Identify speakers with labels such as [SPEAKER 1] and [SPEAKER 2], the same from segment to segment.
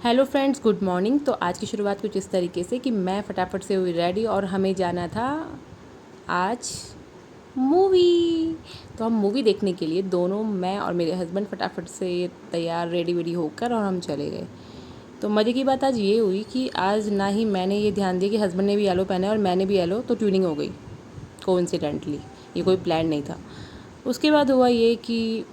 [SPEAKER 1] Hello friends, good morning. तो आज की शुरुआत कुछ इस तरीके से कि मैं फटाफट से हुई रेडी और हमें जाना था आज मूवी। तो हम मूवी देखने के लिए दोनों, मैं और मेरे हस्बैंड, फटाफट से तैयार रेडी वेडी होकर और हम चले गए। तो मज़े की बात आज ये हुई कि आज ना ही मैंने ये ध्यान दिया कि हस्बैंड ने भी येलो पहना है और मैंने भी येलो, तो ट्यूनिंग हो गई कोइंसिडेंटली। ये कोई प्लान नहीं था। उसके बाद हुआ ये कि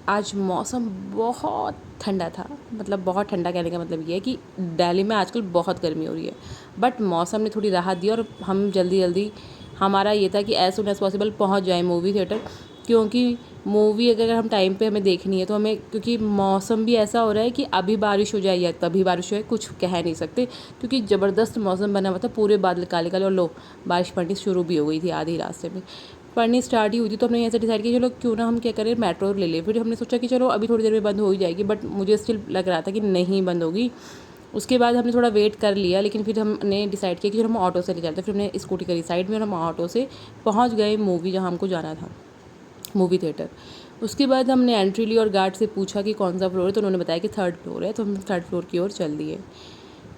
[SPEAKER 1] आज मौसम बहुत ठंडा था। मतलब बहुत ठंडा कहने का मतलब ये है कि दिल्ली में आजकल बहुत गर्मी हो रही है, बट मौसम ने थोड़ी राहत दी और हम जल्दी जल्दी, हमारा ये था कि एज सुन एज़ पॉसिबल पहुंच जाए मूवी थिएटर। क्योंकि मूवी अगर हम टाइम पे हमें देखनी है तो हमें, क्योंकि मौसम भी ऐसा हो रहा है कि अभी बारिश हो जाए या तभी बारिश हो जाए, कुछ कह नहीं सकते। क्योंकि ज़बरदस्त मौसम बना हुआ था, पूरे बादल काले काले, और लो बारिश पड़नी शुरू भी हो गई थी आधी रास्ते में। पढ़नी स्टार्ट ही हुई थी तो हमने ऐसे डिसाइड किया चलो क्यों ना हम क्या करें, मेट्रो ले लें। फिर हमने सोचा कि चलो अभी थोड़ी देर में बंद हो ही जाएगी, बट मुझे स्टिल लग रहा था कि नहीं बंद होगी। उसके बाद हमने थोड़ा वेट कर लिया, लेकिन फिर हमने डिसाइड किया कि चलो हम ऑटो से ले जाते हैं। फिर हमने स्कूटी करी साइड में और हम ऑटो से पहुँच गए मूवी जहाँ हमको जाना था, मूवी थिएटर। उसके बाद हमने एंट्री ली और गार्ड से पूछा कि कौन सा फ्लोर है, तो उन्होंने बताया कि 3rd फ्लोर है। तो हम 3rd फ्लोर की ओर चल दिए।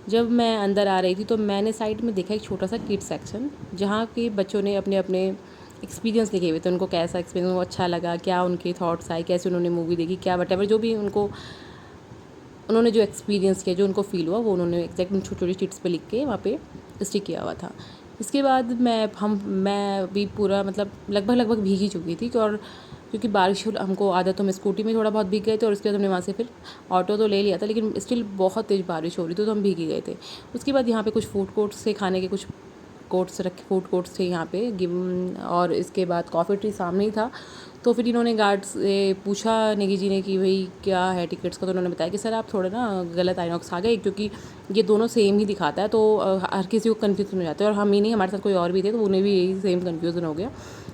[SPEAKER 1] जब मैं अंदर आ रही थी तो मैंने साइड में देखा एक छोटा सा किड सेक्शन, जहाँ के बच्चों ने अपने अपने एक्सपीरियंस लिखे हुए थे। उनको कैसा एक्सपीरियंस, उनको अच्छा लगा, क्या उनके थॉट्स आए, कैसे उन्होंने मूवी देखी, क्या वटेवर जो भी उनको, उन्होंने जो एक्सपीरियंस किया, जो उनको फील हुआ, वो उन्होंने एग्जैक्ट छोटी छोटी शीट्स पे लिख के वहाँ पे स्टिक किया हुआ था। इसके बाद मैं भी पूरा मतलब लगभग भीग ही चुकी थी। और क्योंकि बारिश हमको आदत, तो हम स्कूटी में थोड़ा बहुत भीग गए थे और उसके बाद हमने वहाँ से फिर ऑटो तो ले लिया था, लेकिन स्टिल बहुत तेज़ बारिश हो रही थी तो हम भीग ही गए थे। उसके बाद यहाँ पे कुछ फूड कोर्ट्स से खाने के कुछ फूड कोर्ट्स थे यहाँ पे और इसके बाद कॉफ़ी ट्री सामने ही था। तो फिर इन्होंने गार्ड से पूछा, नेगी जी ने, कि भाई क्या है टिकट्स का। तो उन्होंने बताया कि सर आप थोड़ा ना गलत आइनॉक्स आ गए, क्योंकि ये दोनों सेम ही दिखाता है। तो हर किसी को कन्फ्यूज़न हो जाता है, और हम ही नहीं, हमारे साथ कोई और भी थे तो उन्हें भी यही सेम कन्फ्यूज़न हो गया।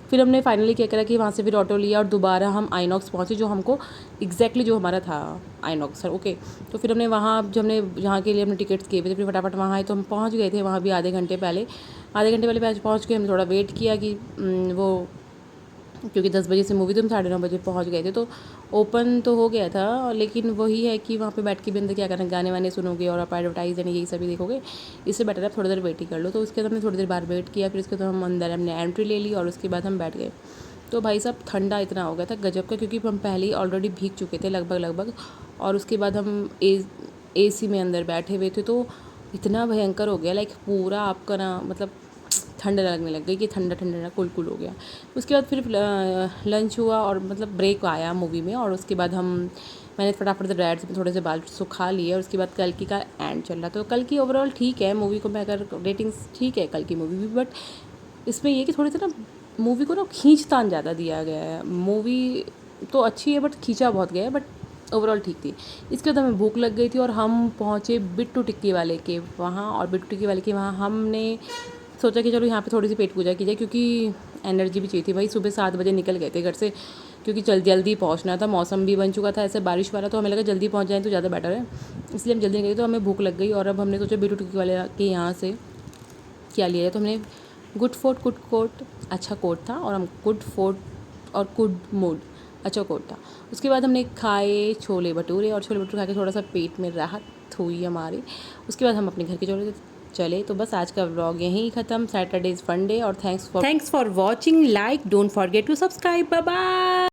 [SPEAKER 1] फिर हमने फाइनली क्या करा कि वहाँ से फिर ऑटो लिया और दोबारा हम आइनॉक्स पहुँचे, जो हमको एग्जैक्टली जो हमारा था आइनॉक्स सर। ओके, तो फिर हमने वहाँ, जब हमने जहाँ के लिए हमने टिकट्स किए हुए थे, फिर फटाफट वहाँ आए। तो हम पहुँच गए थे वहाँ भी आधे घंटे पहले पहुँच के हम थोड़ा वेट किया कि वो, क्योंकि 10 बजे से मूवी, तो हम 9:30 बजे पहुँच गए थे। तो ओपन तो हो गया था, लेकिन वही है कि वहाँ पे बैठ के भी अंदर क्या करना, गाने वाने सुनोगे और आप एडवर्टाइज यानी यही सभी देखोगे, इससे बेटर आप थोड़ी देर वेट ही कर लो। तो उसके बाद हमने थोड़ी देर बाद वेट किया, फिर उसके बाद हम अंदर हमने एंट्री ले ली और उसके बाद हम बैठ गए। तो भाई साहब ठंडा इतना हो गया था गजब का, क्योंकि हम पहले ही ऑलरेडी भीग चुके थे लगभग। और उसके बाद हम AC में अंदर बैठे हुए थे, तो इतना भयंकर हो गया, लाइक पूरा आपका ना, मतलब ठंड लगने लग गई कि ठंडा ठंडा कुल हो गया। उसके बाद फिर लंच हुआ और मतलब ब्रेक आया मूवी में, और उसके बाद मैंने फटाफट से ड्रायर से थोड़े से बाल सुखा लिए। और उसके बाद कल की का एंड चल रहा। तो कल की ओवरऑल ठीक है मूवी को, मैं अगर रेटिंग्स ठीक है कल की मूवी भी, बट इसमें ये कि थोड़ी सी ना मूवी को ना खींचतान ज़्यादा दिया गया है। मूवी तो अच्छी है बट खींचा बहुत गया है, बट ओवरऑल ठीक थी। इसके बाद हमें भूख लग गई थी और हम पहुँचे बिट्टू टिक्की वाले के वहाँ, और बिट्टू टिक्की वाले के वहाँ हमने सोचा कि चलो यहाँ पे थोड़ी सी पेट पूजा की जाए, क्योंकि एनर्जी भी चाहिए थी भाई। सुबह 7 बजे निकल गए थे घर से, क्योंकि जल्दी पहुँचना था। मौसम भी बन चुका था ऐसे बारिश वाला, तो हमें लगा जल्दी पहुँच जाए तो ज़्यादा बेटर है, इसलिए हम जल्दी गए। तो हमें भूख लग गई और अब हमने सोचा बिट्टू टिक्की वाले के यहाँ से क्या लिया जाए। तो हमने गुड कोट अच्छा कोट था, और हम गुड मूड अच्छा कोट था। उसके बाद हमने खाए छोले भटूरे, और छोले भटूरे खा के थोड़ा सा पेट में राहत हुई हमारी। उसके बाद हम अपने घर के चले। तो बस आज का व्लॉग यहीं ख़त्म। सैटरडे इज़ फन डे, और thanks for watching. Like, don't forget to subscribe. Bye bye.